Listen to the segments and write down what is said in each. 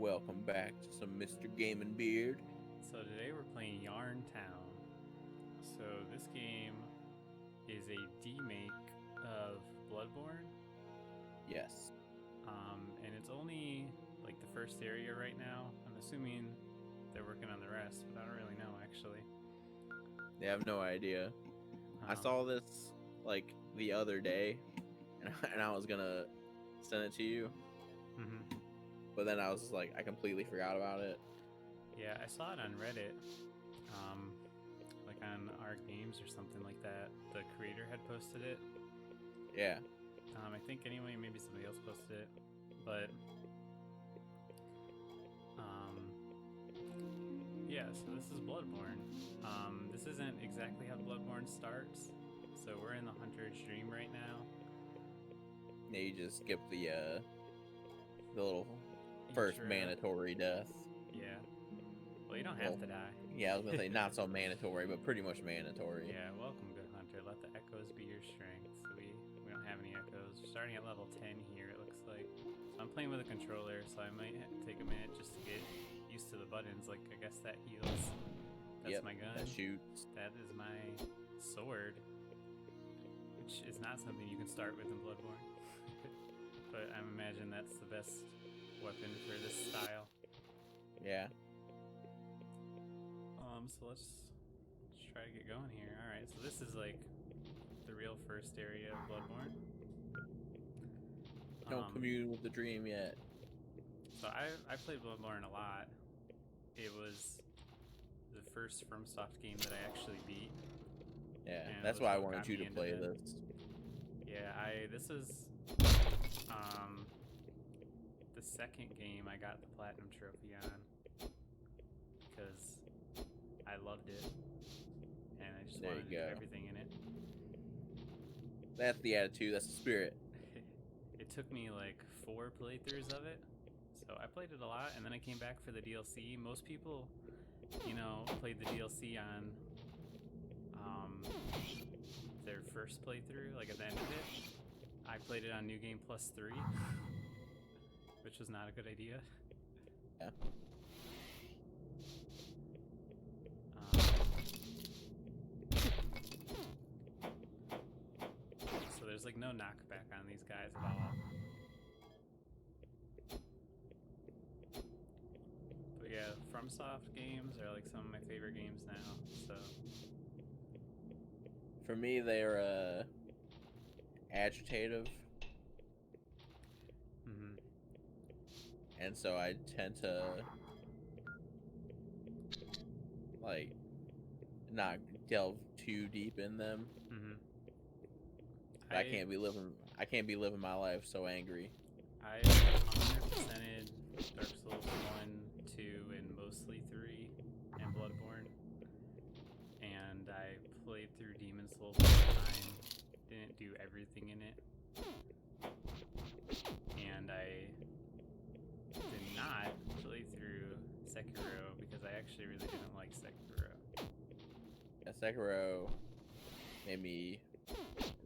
Welcome back to some Mr. Game and Beard. So today we're playing Yarntown. So this game is a demake of Bloodborne. Yes. And it's only like the first area right now. I'm assuming they're working on the rest, but I don't really know actually. They have no idea. I saw this like the other day, and I was gonna send it to you. Mm-hmm. But then I was like, I completely forgot about it. Yeah, I saw it on Reddit, like on our games or something like that. The creator had posted it. Yeah. I think anyway, maybe somebody else posted it, but yeah. So this is Bloodborne. This isn't exactly how Bloodborne starts. So we're in the Hunter's Dream right now. Yeah, you just skip the little first mandatory death. Yeah. Well, you don't have to die. Yeah, I was gonna say not so mandatory, but pretty much mandatory. Yeah, welcome, good hunter. Let the echoes be your strength. So we don't have any echoes. We're starting at level 10 here, it looks like. So I'm playing with a controller, so I might take a minute just to get used to the buttons. Like, I guess that heals. That's my gun. That shoots. That is my sword, which is not something you can start with in Bloodborne. But I imagine that's the best weapon for this style. Yeah. So let's try to get going here. Alright, so this is like the real first area of Bloodborne. Don't commune with the dream yet. So I played Bloodborne a lot. It was the first Fromsoft game that I actually beat. Yeah, that's why I wanted you to play this. Yeah, this is the second game I got the Platinum Trophy on. Because I loved it, and I just wanted to do everything in it. That's the attitude, that's the spirit. It took me like 4 playthroughs of it, so I played it a lot, and then I came back for the DLC. Most people, played the DLC on their first playthrough, like at the end of it. I played it on New Game Plus 3, which was not a good idea. Yeah. So there's like no knockback on these guys at all. But yeah, Fromsoft games are like some of my favorite games now. So for me, they're agitative. Mm-hmm. And so I tend to like not delve too deep in them. Mm-hmm. I can't be living my life so angry. I 100%ed Dark Souls 1, 2, and mostly 3 and Bloodborne. And I played through Demon Souls one time. Didn't do everything in it. And I did not play through Sekiro because I actually really didn't like Sekiro. Yeah, Sekiro made me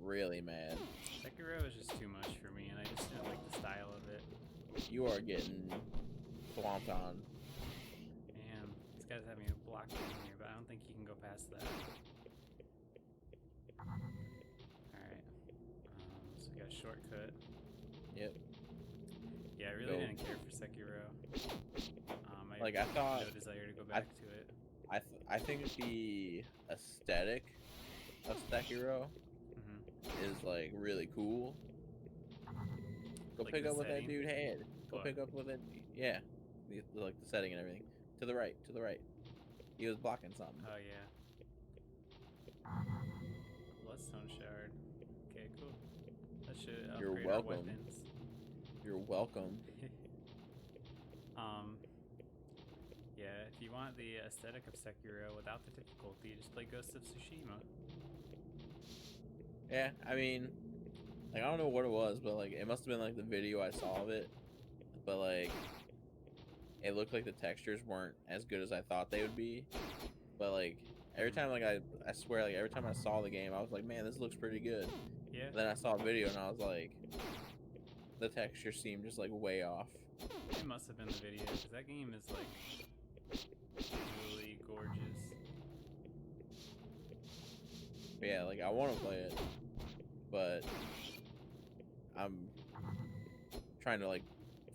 really mad. Sekiro is just too much for me, and I just didn't like the style of it. You are getting swamped on. Man, this guy's having a block in here, but I don't think he can go past that. Alright. So we got a shortcut. Yep. Yeah, I really didn't care for Sekiro. I thought no desire to go back to it. I think the aesthetic of Sekiro is like really cool. Go like pick up what that dude had. Go pick up what that. Yeah, like the setting and everything. To the right. He was blocking something. Oh yeah. Bloodstone shard. Okay, cool. That should upgrade You're welcome. our weapons. You're welcome. Yeah, if you want the aesthetic of Sekiro without the difficulty, just play Ghost of Tsushima. Yeah, I mean, like, I don't know what it was, but like, it must have been like the video I saw of it. But like, it looked like the textures weren't as good as I thought they would be. But like, every time, like, I swear, like, every time I saw the game, I was like, man, this looks pretty good. Yeah. Then I saw a video and I was like, the texture seemed just like way off. It must have been the video, because that game is like visually gorgeous. But yeah, like I want to play it, but I'm trying to like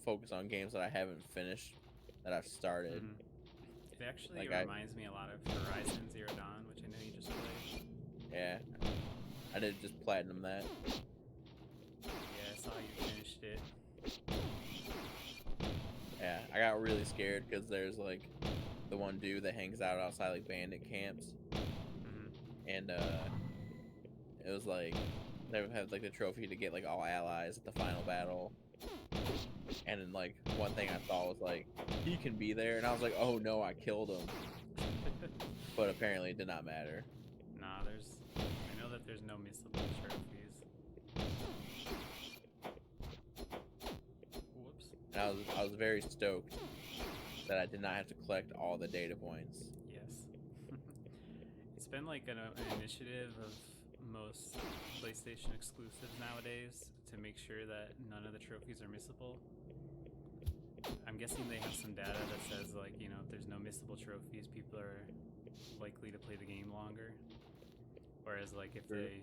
focus on games that I haven't finished, that I've started. Mm-hmm. It actually Like reminds me a lot of Horizon Zero Dawn, which I know you just played. Yeah, I did just platinum that. Yeah, I saw you finished it. Yeah, I got really scared because there's like the one dude that hangs out outside like bandit camps, and it was like they would have like the trophy to get like all allies at the final battle, and then like one thing I thought was like he can be there, and I was like, oh no, I killed him, but apparently it did not matter. Nah, I know that there's no missable trophies. Whoops. And I was very stoked that I did not have to collect all the data points. Yes. It's been like an initiative of most PlayStation exclusives nowadays to make sure that none of the trophies are missable. I'm guessing they have some data that says like, you know, if there's no missable trophies, people are likely to play the game longer. Whereas like if they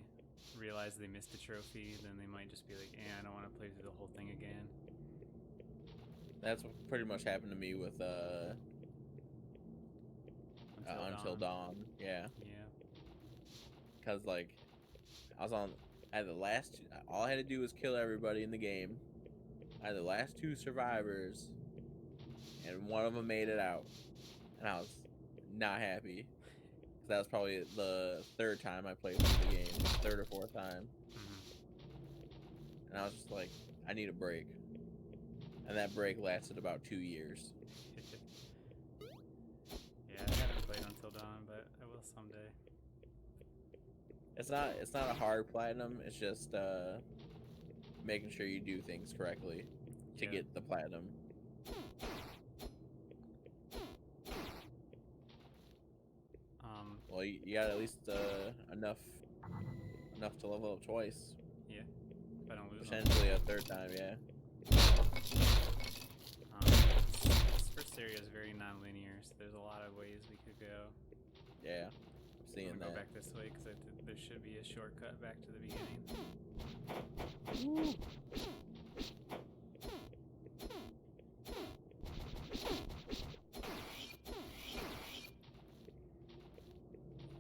realize they missed a trophy, then they might just be like, I don't want to play through the whole thing again. That's what pretty much happened to me with Until Dawn. Yeah. Yeah. Cause like I had the last. All I had to do was kill everybody in the game. I had the last 2 survivors, and one of them made it out, and I was not happy. Cause that was probably the 3rd time I played through the game, 3rd or 4th time, and I was just like, I need a break. And that break lasted about 2 years. Yeah, I haven't played Until Dawn, but I will someday. It's not a hard platinum. It's just making sure you do things correctly to get the platinum. Well, you got at least enough to level up twice. Yeah, if I don't lose. Potentially a 3rd time, yeah. This first area is very non-linear, so there's a lot of ways we could go. Yeah, I'm seeing that. Go back this way because there should be a shortcut back to the beginning. Woo.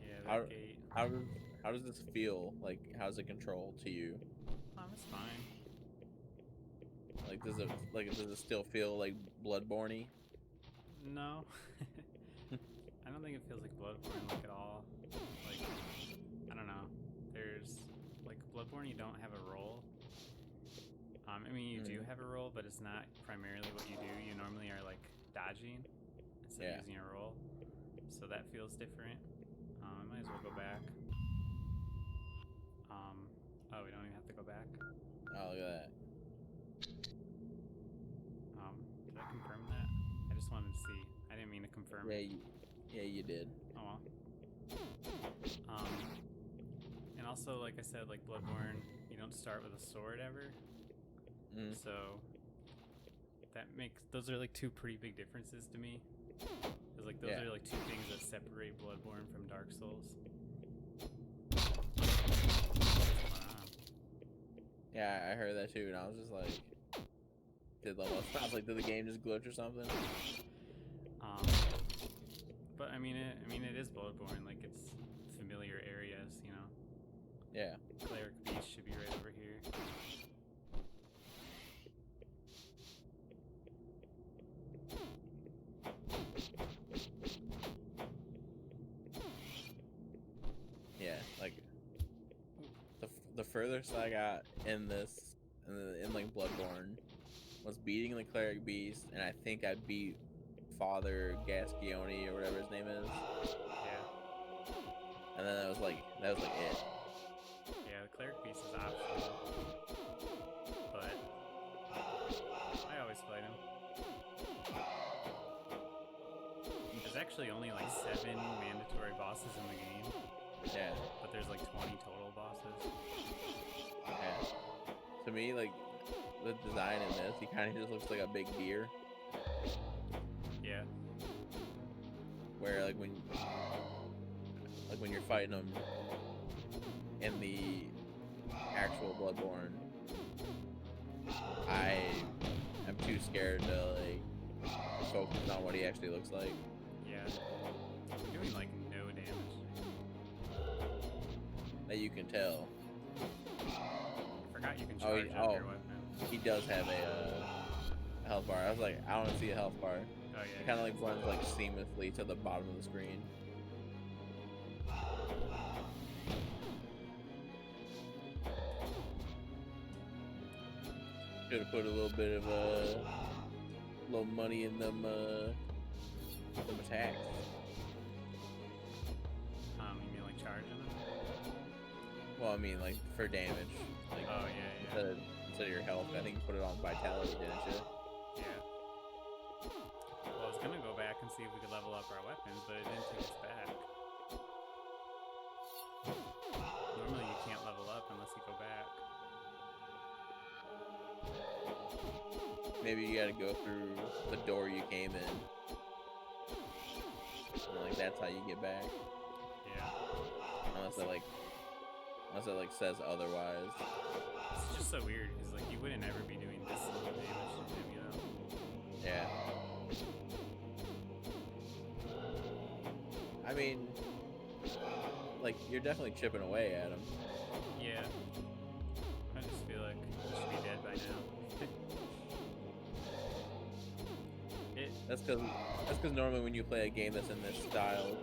Yeah, that gate. How does this feel? Like, how's it control to you? It's fine. Like, does it still feel like Bloodborne-y? No. I don't think it feels like Bloodborne like at all. Like, I don't know. There's like Bloodborne, you don't have a role. I mean, you do have a role, but it's not primarily what you do. You normally are like dodging instead of using a role, so that feels different. I might as well go back. Oh, we don't even have to go back. Oh, look at that. Did I confirm that? I just wanted to see. I didn't mean to confirm it. Yeah, you did. Oh well. And also, like I said, like Bloodborne, you don't start with a sword ever. So those are like 2 pretty big differences to me. Because like those are like 2 things that separate Bloodborne from Dark Souls. Yeah, I heard that too, and I was just like, did the game just glitch or something? But I mean it is Bloodborne. Like it's familiar areas, you know. Yeah. Cleric Beast should be right over here. Yeah, like the furthest I got in like Bloodborne was beating the Cleric Beast, and I think I beat Father Gascione or whatever his name is. Yeah. And then that was like it. Yeah, the Cleric Beast is optional, but I always fight him. There's actually only like 7 mandatory bosses in the game. Yeah. But there's like 20 total bosses. Yeah. To me, like, the design in this. He kind of just looks like a big deer. Yeah. Where like when you're fighting him in the actual Bloodborne, I am too scared to like focus on what he actually looks like. Yeah. You're doing like no damage. That you can tell. I forgot you can charge up your weapon. He does have a health bar. I was like, I don't see a health bar. Oh yeah. It kind of like runs like seamlessly to the bottom of the screen. Should have put a little bit of little money in them attacks. You mean like charging them? Well, I mean like for damage. Like, oh yeah. Instead of your health, I think you put it on vitality, didn't you? Yeah. Well, I was gonna go back and see if we could level up our weapons, but it didn't take us back. Normally you can't level up unless you go back. Maybe you gotta go through the door you came in. And, like that's how you get back. Yeah. Unless it like says otherwise. It's just so weird because like you wouldn't ever be doing this little damage to him, you know? Yeah. I mean, like you're definitely chipping away at him. Yeah. I just feel like he should be dead by now. That's because normally when you play a game that's in this style,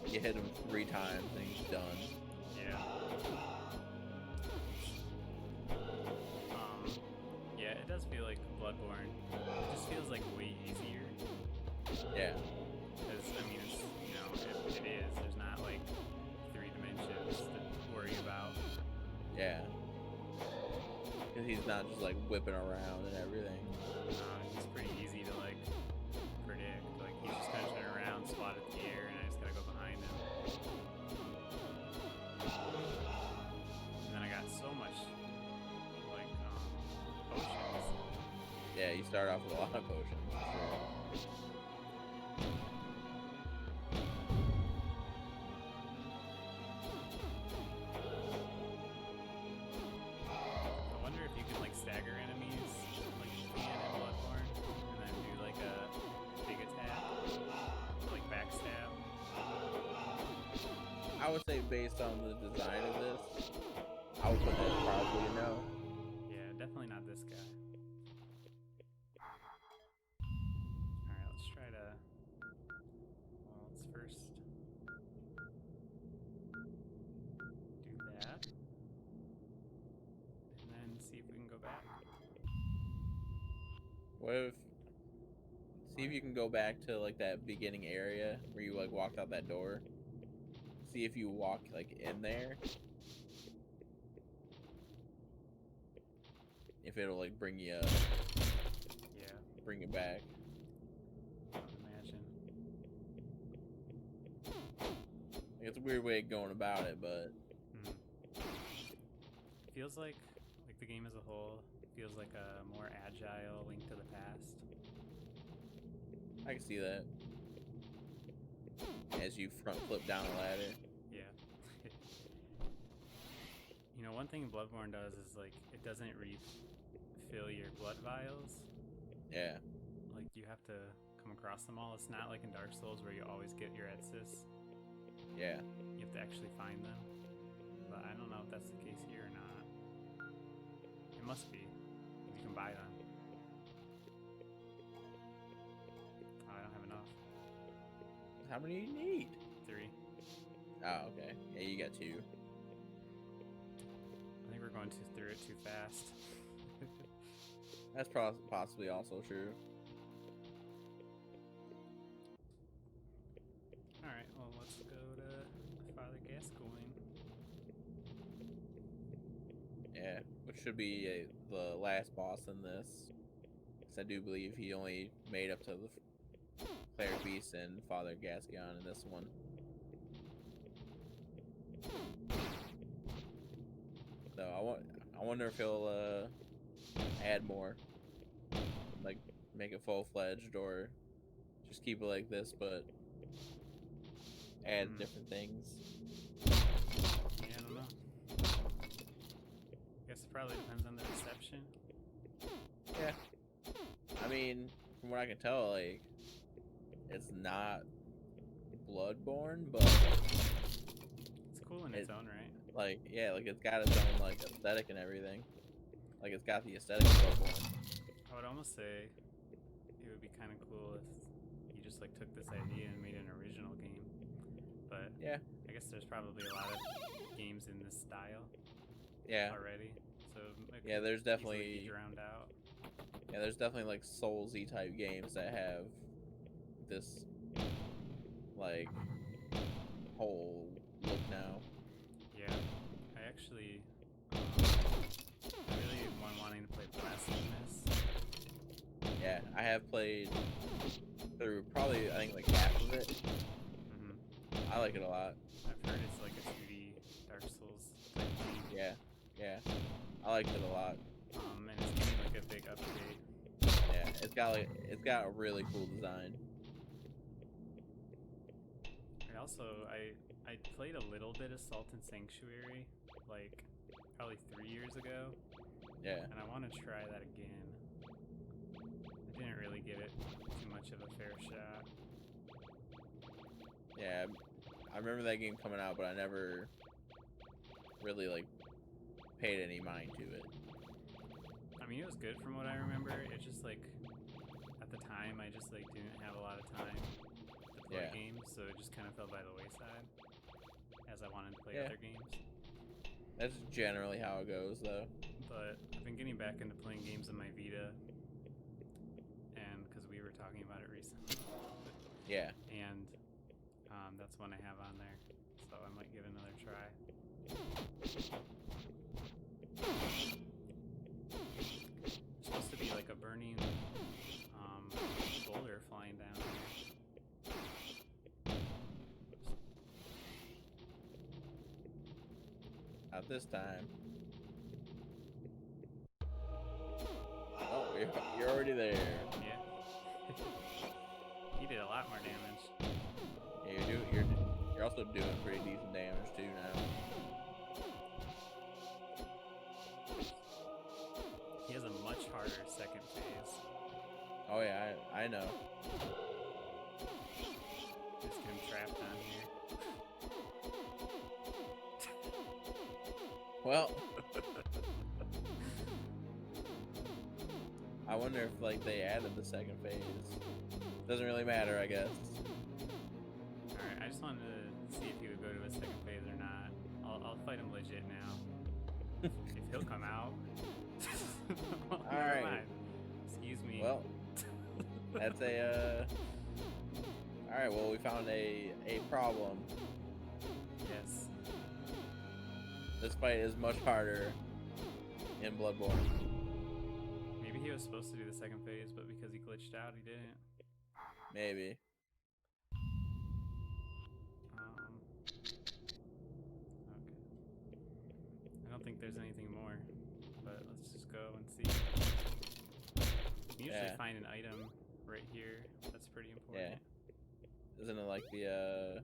you hit him 3 times and he's done. Yeah. Yeah, it does feel like Bloodborne. It just feels like way easier. Yeah. Because, I mean, it's, you know, it is. There's not like 3 dimensions to worry about. Yeah. Because he's not just like whipping around and everything. It's pretty easy to like predict. Like he's just kind of turning around, spot at the air, and I just gotta go behind him. And then I got so much like potions. Yeah, you start off with a lot of potions. Sure. I wonder if you can like stagger enemies like you can in Bloodborne, and then do like a big attack, like backstab. I would say based on the design of this, I would put that probably a no. Yeah, definitely not this guy. Alright, let's try to... Well, let's first do that. And then see if we can go back. What if... See if you can go back to like that beginning area where you like walked out that door. See if you walk like in there. If it'll like bring you up. Yeah, Bring it back. I would imagine. Like, it's a weird way of going about it, but Feels like the game as a whole feels like a more agile Link to the Past. I can see that. As you front flip down a ladder. Yeah. You know, one thing Bloodborne does is like it doesn't refill your blood vials. Yeah. Like you have to come across them all. It's not like in Dark Souls where you always get your Etsis. Yeah. You have to actually find them. But I don't know if that's the case here or not. It must be. You can buy them. Oh, I don't have enough. How many do you need? 3. Oh, okay. Yeah, you got 2. I think we're going through it too fast. That's possibly also true. Alright, well let's go to Father Gascoigne. Yeah, which should be the last boss in this. Because I do believe he only made up to the Cleric Beast and Father Gascoigne in this one. So I wonder if he'll add more, like make it full-fledged, or just keep it like this, but add different things. Yeah, I don't know. Guess it probably depends on the reception. Yeah. I mean, from what I can tell, like, it's not Bloodborne, but it's cool in its own right. Like, yeah, like it's got its own like aesthetic and everything. Like it's got the aesthetic of Bloodborne. I would almost say it would be kind of cool if you just like took this idea and made an original game. But yeah, I guess there's probably a lot of games in this style. Yeah. Already, so yeah, there's definitely be drowned out. Yeah, there's definitely like Soulsy type games that have this like whole look now. Yeah, I actually really wanting to play Blasphemous. Yeah, I have played through probably I think like half of it. I like it a lot. I've heard it's like a 2D Dark Souls type game. Yeah, I liked it a lot. And it's getting like a big update. Yeah, it's got a really cool design. And also, I played a little bit of Salt and Sanctuary, like probably 3 years ago. Yeah. And I want to try that again. I didn't really give it too much of a fair shot. Yeah, I remember that game coming out, but I never really like paid any mind to it. I mean, it was good from what I remember. It's just like at the time, I just like didn't have a lot of time to play games, so it just kind of fell by the wayside as I wanted to play other games. That's generally how it goes, though. But I've been getting back into playing games on my Vita, and because we were talking about it recently. Yeah. And that's one I have on there, so I might give it another try. There's supposed to be like a burning boulder flying down here. Not this time. Oh, you're already there. Yeah. He did a lot more damage. Yeah, you're also doing pretty decent damage too now. He has a much harder second phase. Oh yeah, I know. Just get him trapped down here. Well, I wonder if like they added the second phase. Doesn't really matter, I guess. Alright, I just wanted to see if he would go to a second phase or not. I'll fight him legit now. If he'll come out. Alright. Excuse me. Well, that's a Alright, well we found a problem. Yes. This fight is much harder in Bloodborne. Maybe he was supposed to do the second phase, but because he glitched out, he didn't. Maybe. Okay. I don't think there's anything more, but let's just go and see. You usually find an item right here. That's pretty important. Yeah. Isn't it like the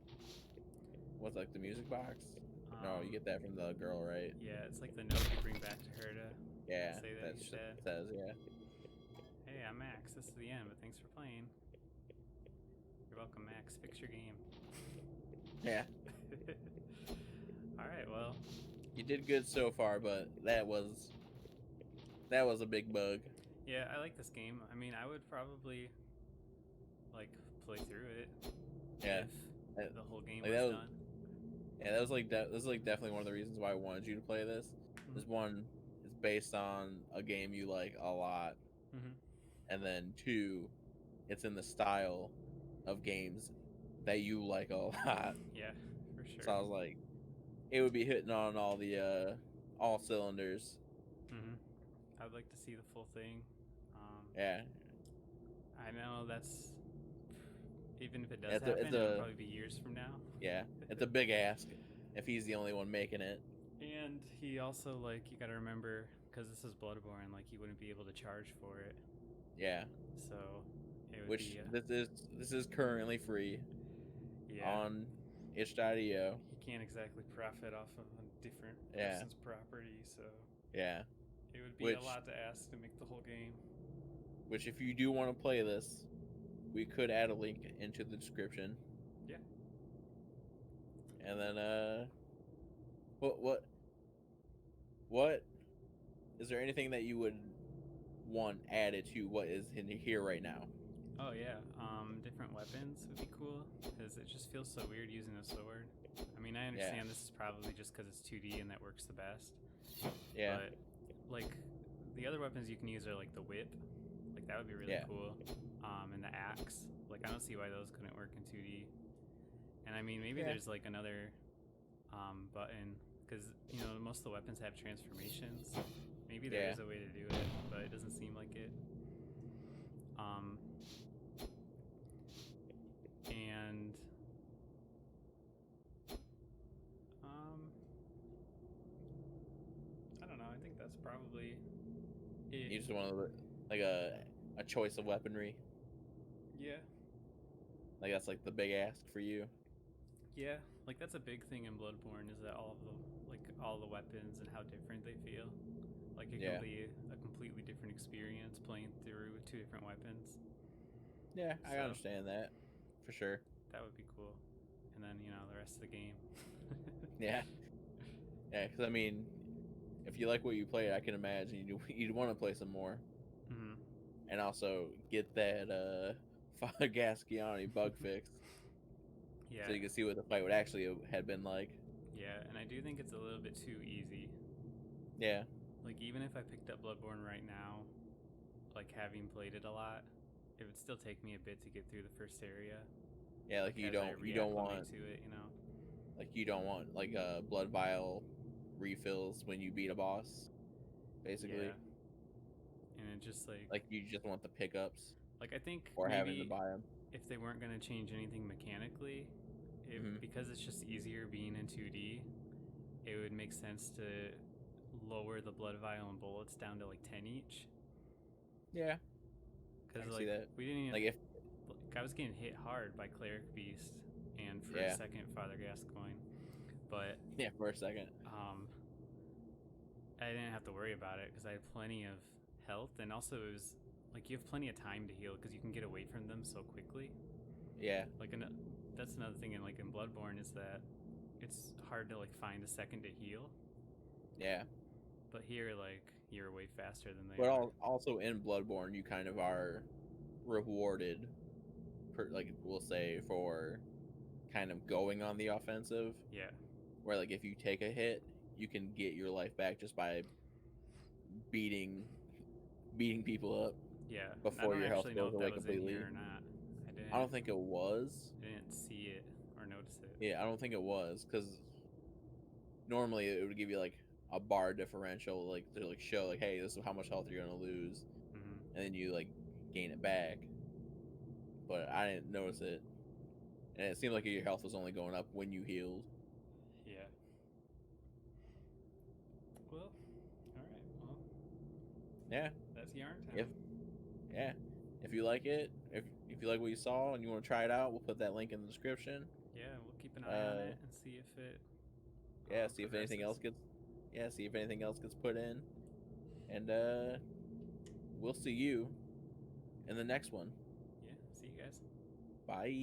what's like the music box? No, you get that from the girl, right? Yeah, it's like the note you bring back to her to say that you said. Says, yeah. Hey, I'm Max. This is the end, but thanks for playing. You're welcome, Max. Fix your game. Yeah. Alright, well. You did good so far, but that was a big bug. Yeah, I like this game. I mean, I would probably like play through it. Yeah. If the whole game was done. Yeah, that was like definitely one of the reasons why I wanted you to play this. This one is based on a game you like a lot, and then 2, it's in the style of games that you like a lot. Yeah, for sure. So I was like, it would be hitting on all the all cylinders. I'd like to see the full thing. Yeah. I know that's even if it does happen, it'll probably be years from now. Yeah, it's a big ask if he's the only one making it. And he also, like, you gotta remember, because this is Bloodborne, like you wouldn't be able to charge for it. Yeah. So it would Which be. this is currently free on itch.io. You can't exactly profit off of a different person's property, so yeah. it would be a lot to ask to make the whole game. Which, if you do want to play this, we could add a link into the description. Yeah. And then, what is there anything that you would want added to what is in here right now? Oh yeah, different weapons would be cool because it just feels so weird using a sword. I mean, I understand this is probably just because it's 2D and that works the best. Yeah. But like the other weapons you can use are like the whip, like that would be really cool. And the axe, like I don't see why those couldn't work in 2D. And I mean, maybe there's like another button because you know most of the weapons have transformations. Maybe there is a way to do it, but it doesn't seem like it. And I don't know. I think that's probably it. You just want like a choice of weaponry. Yeah. Like that's like the big ask for you. Yeah, like that's a big thing in Bloodborne is that all the weapons and how different they feel. Like it can be a completely different experience playing through with 2 different weapons. Yeah, I understand that for sure. That would be cool. And then you know the rest of the game. Yeah, because I mean, if you like what you played, I can imagine you'd want to play some more. Mm-hmm. And also get that Gasciani bug fixed. Yeah. So you can see what the fight would actually had been like. Yeah, and I do think it's a little bit too easy. Yeah. Like even if I picked up Bloodborne right now, like having played it a lot, it would still take me a bit to get through the first area. Yeah, like you don't want to it, you know. Like you don't want like blood vial refills when you beat a boss, basically. Yeah. And it just like you just want the pickups. Like I think or maybe having to buy them. If they weren't going to change anything mechanically, because it's just easier being in 2D, it would make sense to lower the blood vial and bullets down to like 10 each. Yeah. Because like that. We didn't even, like if I was getting hit hard by Cleric Beast and for a second Father Gascoigne, but yeah, for a second. I didn't have to worry about it because I had plenty of health, and also it was like you have plenty of time to heal because you can get away from them so quickly. Yeah. Like that's another thing in Bloodborne is that it's hard to like find a second to heal. Yeah. But here, like you're way faster than they are. But also in Bloodborne, you kind of are rewarded, like we'll say, for kind of going on the offensive. Yeah. Where like if you take a hit, you can get your life back just by beating people up. Yeah. Before your health goes away completely. Or not. I don't think it was. I didn't see it or notice it. Yeah, I don't think it was because normally it would give you like a bar differential, like to like show like, hey, this is how much health you're gonna lose, and then you like gain it back. But I didn't notice it, and it seemed like your health was only going up when you healed. Yeah. Well, all right. Well. Yeah. That's Yarntown. If you like it, if you like what you saw and you want to try it out, we'll put that link in the description. Yeah, we'll keep an eye on it and see if it. See if anything else gets. Yeah, see if anything else gets put in, and we'll see you in the next one. Yeah, see you guys. Bye.